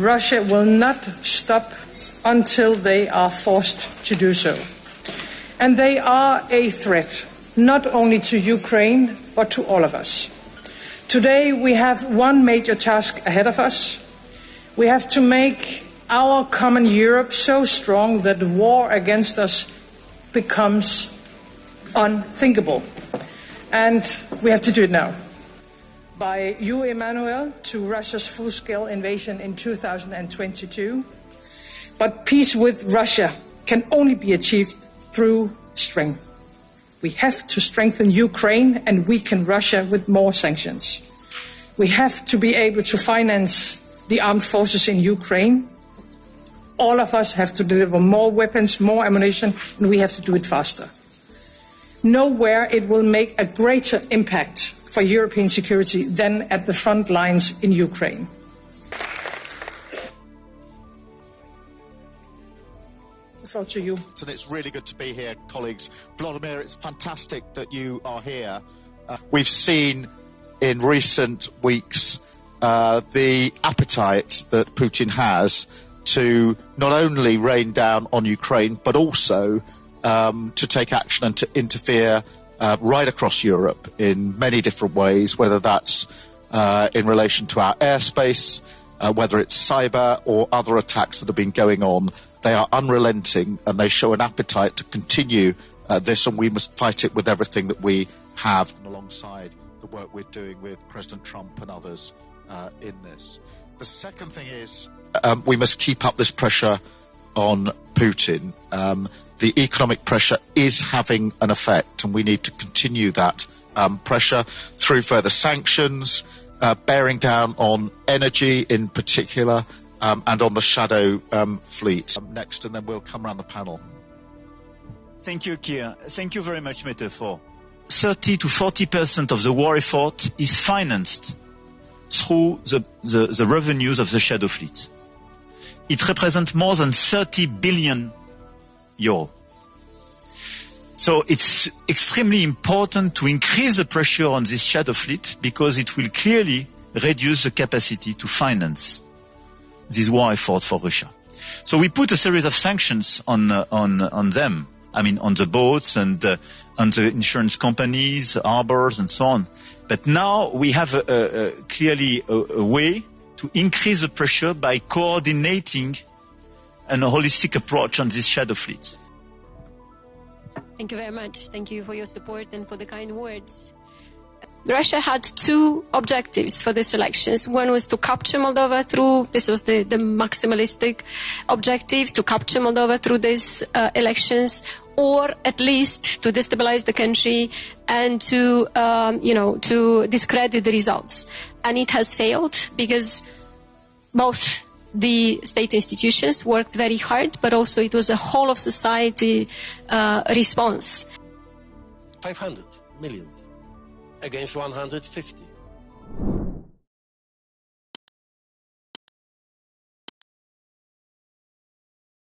Russia will not stop until they are forced to do so. And they are a threat, not only to Ukraine, but to all of us. Today we have one major task ahead of us. We have to make our common Europe so strong that war against us becomes unthinkable. And we have to do it now. By you, Emmanuel, to Russia's full-scale invasion in 2022. But peace with Russia can only be achieved through strength. We have to strengthen Ukraine and weaken Russia with more sanctions. We have to be able to finance the armed forces in Ukraine. All of us have to deliver more weapons, more ammunition, and we have to do it faster. Nowhere it will make a greater impact for European security than at the front lines in Ukraine. The floor to you. And it's really good to be here, colleagues. Vladimir, it's fantastic that you are here. We've seen in recent weeks the appetite that Putin has to not only rain down on Ukraine, but also to take action and to interfere right across Europe in many different ways, whether that's in relation to our airspace, whether it's cyber or other attacks that have been going on. They are unrelenting and they show an appetite to continue this, and we must fight it with everything that we have, and alongside the work we're doing with President Trump and others in this. The second thing is we must keep up this pressure on Putin. The economic pressure is having an effect, and we need to continue that pressure through further sanctions, bearing down on energy in particular, and on the shadow fleet. Next, and then we'll come around the panel. Thank you, Keir. Thank you very much, Mette. 30 to 40% of the war effort is financed through the revenues of the shadow fleet. It represents more than 30 billion euro. So it's extremely important to increase the pressure on this shadow fleet, because it will clearly reduce the capacity to finance this war effort for Russia. So we put a series of sanctions on them. I mean, on the boats and on the insurance companies, harbors, and so on. But now we have clearly a way to increase the pressure by coordinating a holistic approach on this shadow fleet. Thank you very much. Thank you for your support and for the kind words. Russia had two objectives for these elections. One was to capture Moldova through, this was the maximalistic objective, to capture Moldova through these elections, or at least to destabilize the country and to, to discredit the results. And it has failed, because both the state institutions worked very hard, but also it was a whole of society response. 500 million against 150.